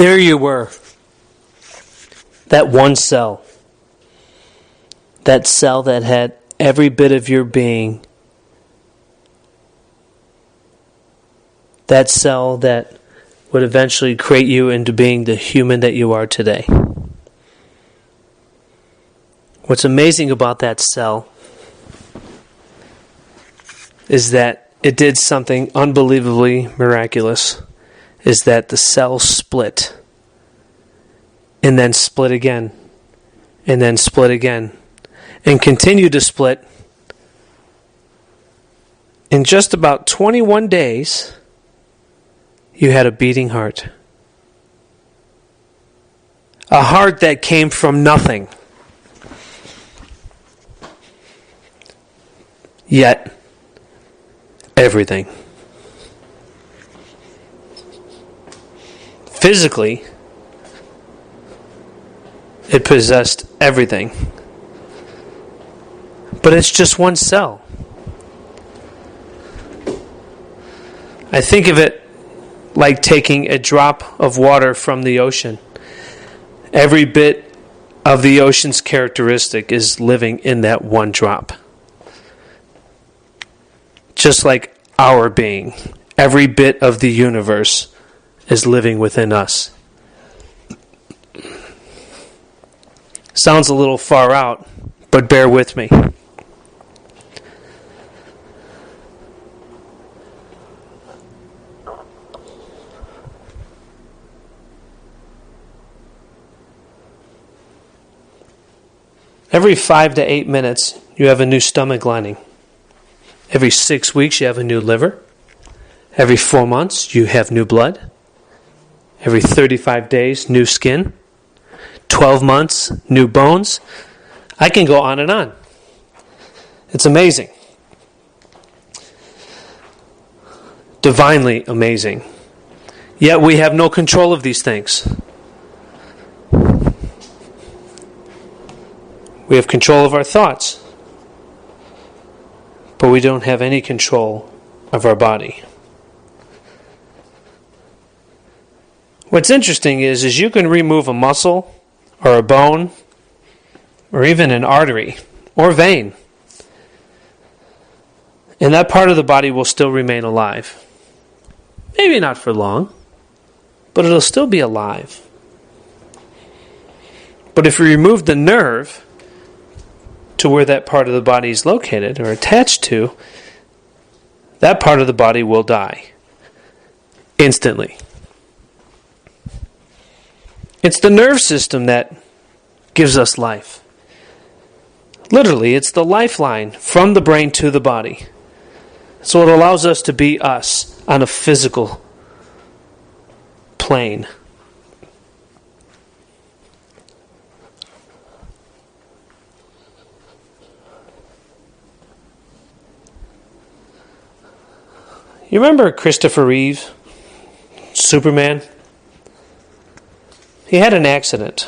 There you were. That one cell. That cell that had every bit of your being. That cell that would eventually create you into being the human that you are today. What's amazing about that cell is that it did something unbelievably miraculous, is that the cell split, and then split again, and then split again, and continued to split. In just about 21 days, you had a beating heart. A heart that came from nothing. Yet, everything. Physically, it possessed everything. But it's just one cell. I think of it like taking a drop of water from the ocean. Every bit of the ocean's characteristic is living in that one drop. Just like our being, every bit of the universe is living within us. Sounds a little far out, but bear with me. Every 5 to 8 minutes, you have a new stomach lining. Every 6 weeks, you have a new liver. Every 4 months, you have new blood. Every 35 days, new skin. 12 months, new bones. I can go on and on. It's amazing. Divinely amazing. Yet we have no control of these things. We have control of our thoughts, but we don't have any control of our body. What's interesting is you can remove a muscle or a bone or even an artery or vein, and that part of the body will still remain alive. Maybe not for long, but it'll still be alive. But if we remove the nerve to where that part of the body is located or attached to, that part of the body will die instantly. It's the nerve system that gives us life. Literally, it's the lifeline from the brain to the body. So it allows us to be us on a physical plane. You remember Christopher Reeve, Superman? He had an accident.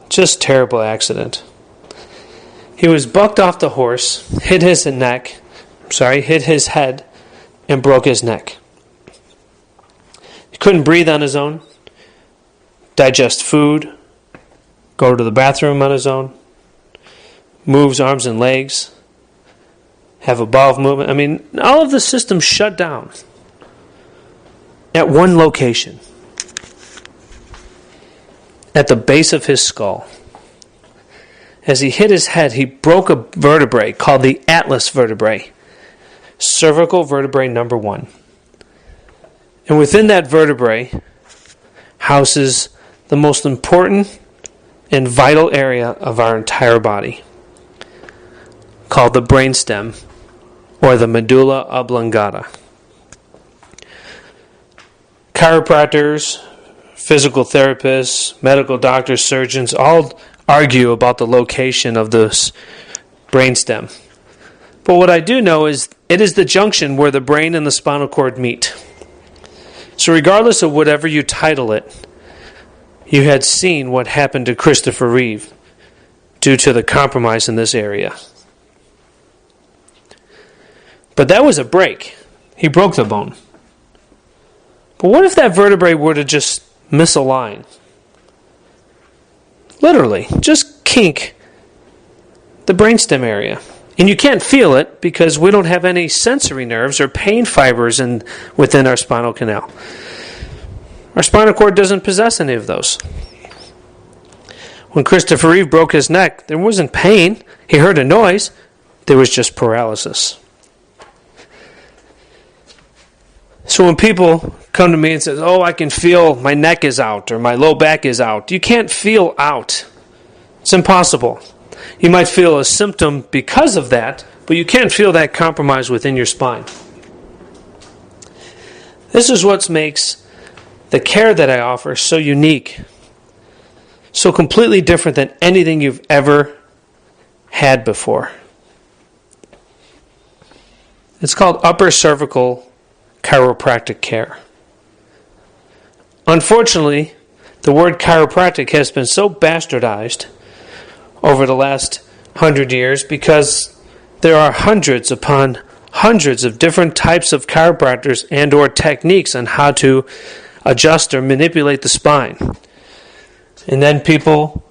Just terrible accident. He was bucked off the horse, hit his head, and broke his neck. He couldn't breathe on his own, digest food, go to the bathroom on his own, move his arms and legs, have a bowel movement. I mean, all of the systems shut down at one location, at the base of his skull. As he hit his head, he broke a vertebrae called the atlas vertebrae, cervical vertebrae number 1. And within that vertebrae houses the most important and vital area of our entire body, called the brainstem, or the medulla oblongata. Chiropractors, physical therapists, medical doctors, surgeons all argue about the location of this brainstem. But what I do know is it is the junction where the brain and the spinal cord meet. So regardless of whatever you title it, you had seen what happened to Christopher Reeve due to the compromise in this area. But that was a break. He broke the bone. But what if that vertebrae were to just misalign. Literally, just kink the brainstem area. And you can't feel it because we don't have any sensory nerves or pain fibers within our spinal canal. Our spinal cord doesn't possess any of those. When Christopher Reeve broke his neck, there wasn't pain. He heard a noise. There was just paralysis. So when people come to me and say, oh, I can feel my neck is out or my low back is out, you can't feel out. It's impossible. You might feel a symptom because of that, but you can't feel that compromise within your spine. This is what makes the care that I offer so unique, so completely different than anything you've ever had before. It's called upper cervical chiropractic care. Unfortunately, the word chiropractic has been so bastardized over the last 100 years because there are hundreds upon hundreds of different types of chiropractors and or techniques on how to adjust or manipulate the spine. And then people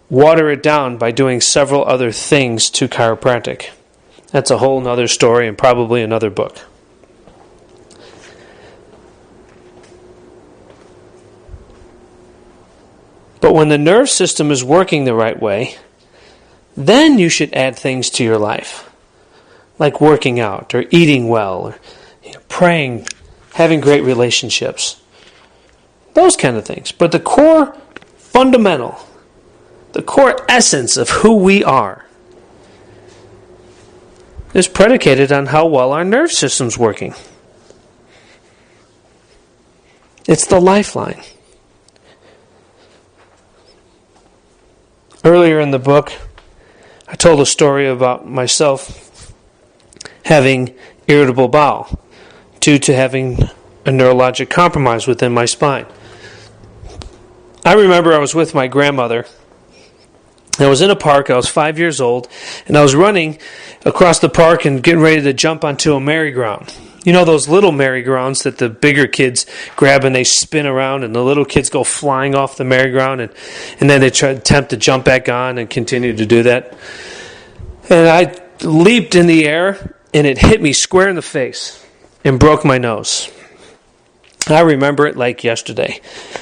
water it down by doing several other things to chiropractic. That's a whole other story and probably another book. But when the nerve system is working the right way, then you should add things to your life, like working out or eating well, or praying, having great relationships, those kind of things. But the core fundamental, the core essence of who we are is predicated on how well our nerve system's working. It's the lifeline. Earlier in the book, I told a story about myself having irritable bowel due to having a neurologic compromise within my spine. I remember I was with my grandmother. I was in a park. I was 5 years old, and I was running across the park and getting ready to jump onto a merry-go-round. You know those little merry-go-rounds that the bigger kids grab and they spin around and the little kids go flying off the merry-go-round and then they attempt to jump back on and continue to do that. And I leaped in the air and it hit me square in the face and broke my nose. I remember it like yesterday.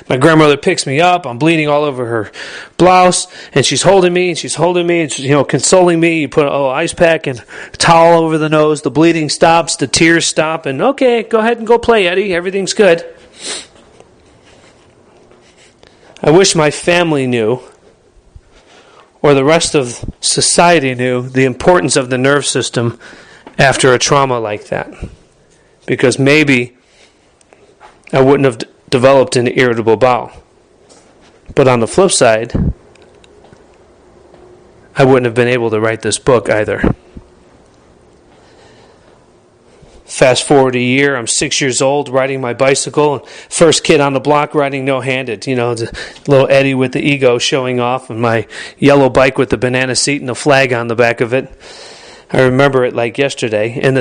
My grandmother picks me up. I'm bleeding all over her blouse, and she's holding me, and she's consoling me. You put an ice pack and a towel over the nose. The bleeding stops. The tears stop. And okay, go ahead and go play, Eddie. Everything's good. I wish my family knew, or the rest of society knew, the importance of the nerve system after a trauma like that. Because maybe I wouldn't have developed an irritable bowel. But on the flip side, I wouldn't have been able to write this book either. Fast forward a year, I'm 6 years old, riding my bicycle, and first kid on the block riding no-handed. The little Eddie with the ego showing off, and my yellow bike with the banana seat and the flag on the back of it. I remember it like yesterday. And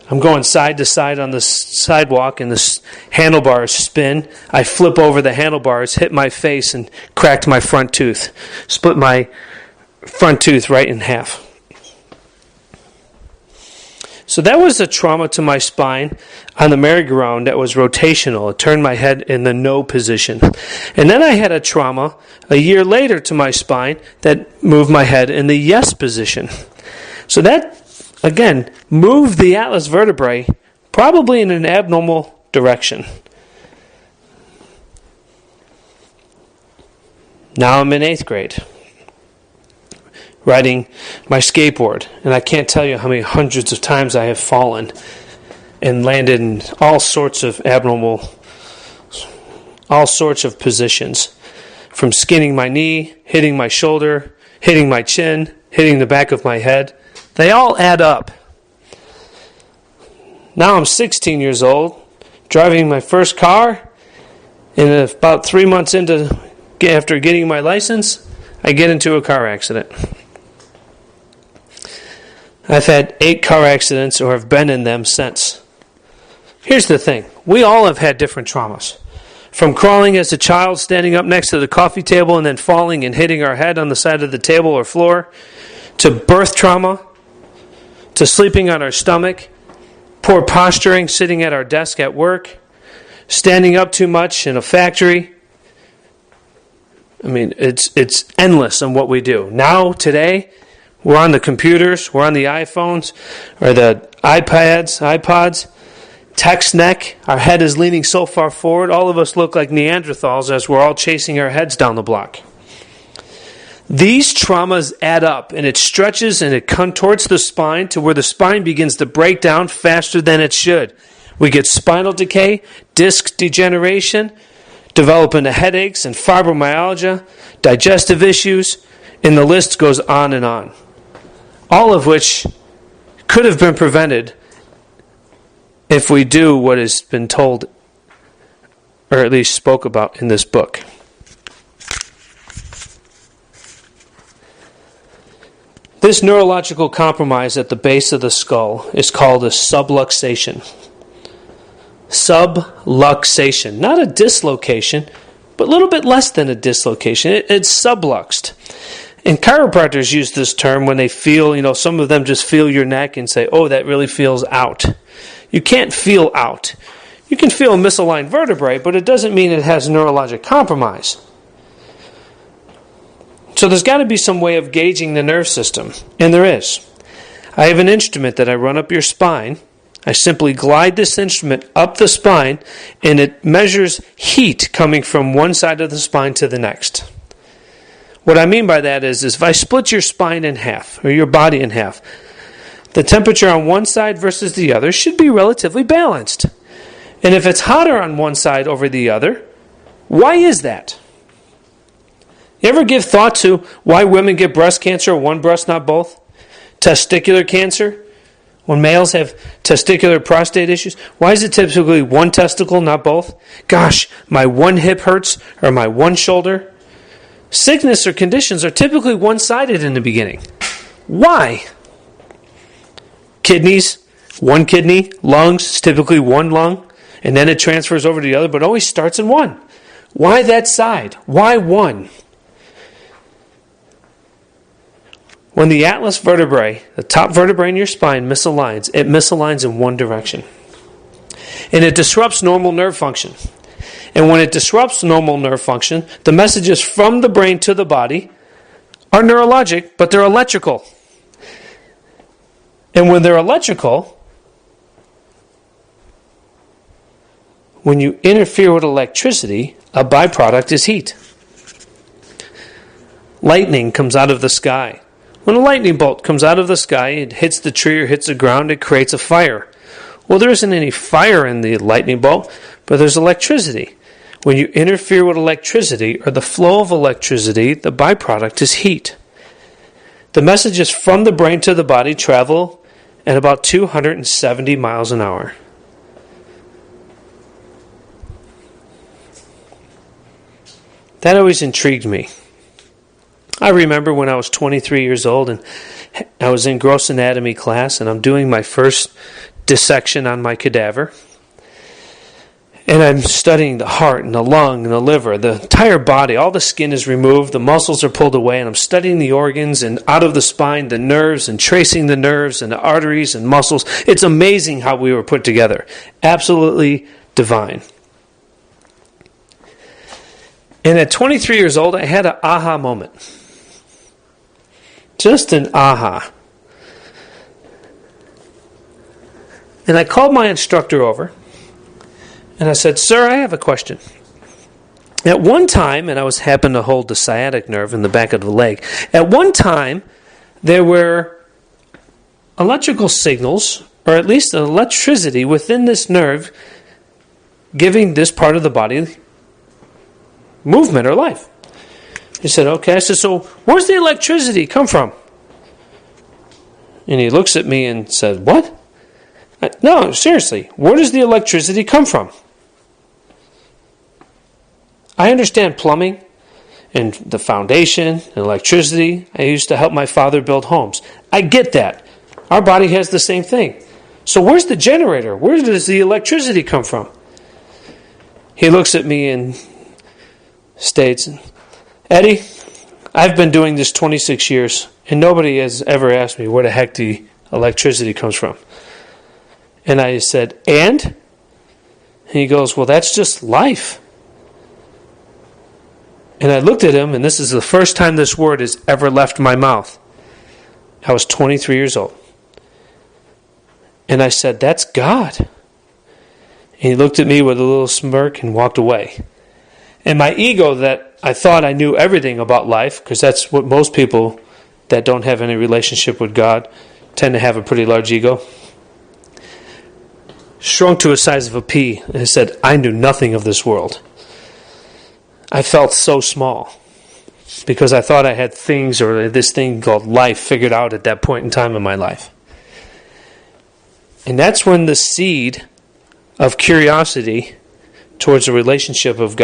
I'm going side to side on the sidewalk, and the handlebars spin. I flip over the handlebars, hit my face, and cracked my front tooth. Split my front tooth right in half. So that was a trauma to my spine on the merry-go-round that was rotational. It turned my head in the no position. And then I had a trauma a year later to my spine that moved my head in the yes position. So that, again, moved the atlas vertebrae probably in an abnormal direction. Now I'm in 8th grade, riding my skateboard, and I can't tell you how many hundreds of times I have fallen and landed in all sorts of positions, from skinning my knee, hitting my shoulder, hitting my chin, hitting the back of my head. They all add up. Now I'm 16 years old, driving my first car, and about 3 months after getting my license, I get into a car accident. I've had 8 car accidents or have been in them since. Here's the thing. We all have had different traumas. From crawling as a child, standing up next to the coffee table and then falling and hitting our head on the side of the table or floor, to birth trauma, to sleeping on our stomach, poor posturing, sitting at our desk at work, standing up too much in a factory. I mean, it's endless on what we do. Now, today, we're on the computers, we're on the iPhones, or the iPods, text neck, our head is leaning so far forward, all of us look like Neanderthals as we're all chasing our heads down the block. These traumas add up, and it stretches and it contorts the spine to where the spine begins to break down faster than it should. We get spinal decay, disc degeneration, develop into headaches and fibromyalgia, digestive issues, and the list goes on and on. All of which could have been prevented if we do what has been told, or at least spoke about in this book. This neurological compromise at the base of the skull is called a subluxation. Subluxation. Not a dislocation, but a little bit less than a dislocation. It's subluxed. And chiropractors use this term when they feel, some of them just feel your neck and say, oh, that really feels out. You can't feel out. You can feel a misaligned vertebrae, but it doesn't mean it has neurologic compromise. So there's got to be some way of gauging the nerve system, and there is. I have an instrument that I run up your spine. I simply glide this instrument up the spine, and it measures heat coming from one side of the spine to the next. What I mean by that is if I split your spine in half, or your body in half, the temperature on one side versus the other should be relatively balanced. And if it's hotter on one side over the other, why is that? You ever give thought to why women get breast cancer, one breast, not both? Testicular cancer, when males have testicular prostate issues, why is it typically one testicle, not both? Gosh, my one hip hurts, or my one shoulder. Sickness or conditions are typically one-sided in the beginning. Why? Kidneys, one kidney. Lungs, typically one lung. And then it transfers over to the other, but always starts in one. Why that side? Why one? When the atlas vertebrae, the top vertebrae in your spine, misaligns, it misaligns in one direction. And it disrupts normal nerve function. And when it disrupts normal nerve function, the messages from the brain to the body are neurologic, but they're electrical. And when they're electrical, when you interfere with electricity, a byproduct is heat. Lightning comes out of the sky. When a lightning bolt comes out of the sky, it hits the tree or hits the ground, it creates a fire. Well, there isn't any fire in the lightning bolt, but there's electricity. When you interfere with electricity, or the flow of electricity, the byproduct is heat. The messages from the brain to the body travel at about 270 miles an hour. That always intrigued me. I remember when I was 23 years old and I was in gross anatomy class and I'm doing my first dissection on my cadaver. And I'm studying the heart and the lung and the liver, the entire body. All the skin is removed, the muscles are pulled away, and I'm studying the organs and out of the spine, the nerves, and tracing the nerves and the arteries and muscles. It's amazing how we were put together. Absolutely divine. And at 23 years old, I had an aha moment. Just an aha. And I called my instructor over. And I said, "Sir, I have a question. At one time," and I was happened to hold the sciatic nerve in the back of the leg. At one time, there were electrical signals, or at least electricity within this nerve, giving this part of the body movement or life. He said, "Okay." I said, "So where's the electricity come from?" And he looks at me and said, "What?" "No, seriously, where does the electricity come from?" I understand plumbing and the foundation and electricity. I used to help my father build homes. I get that. Our body has the same thing. So where's the generator? Where does the electricity come from? He looks at me and states, Eddie, I've been doing this 26 years, and nobody has ever asked me where the heck the electricity comes from. And I said, and he goes, well, that's just life. And I looked at him, and this is the first time this word has ever left my mouth. I was 23 years old. And I said, that's God. And he looked at me with a little smirk and walked away. And my ego, that I thought I knew everything about life, because that's what most people that don't have any relationship with God tend to have, a pretty large ego, shrunk to the size of a pea. And I said, I knew nothing of this world. I felt so small because I thought I had things, or this thing called life, figured out at that point in time in my life. And that's when the seed of curiosity towards the relationship of God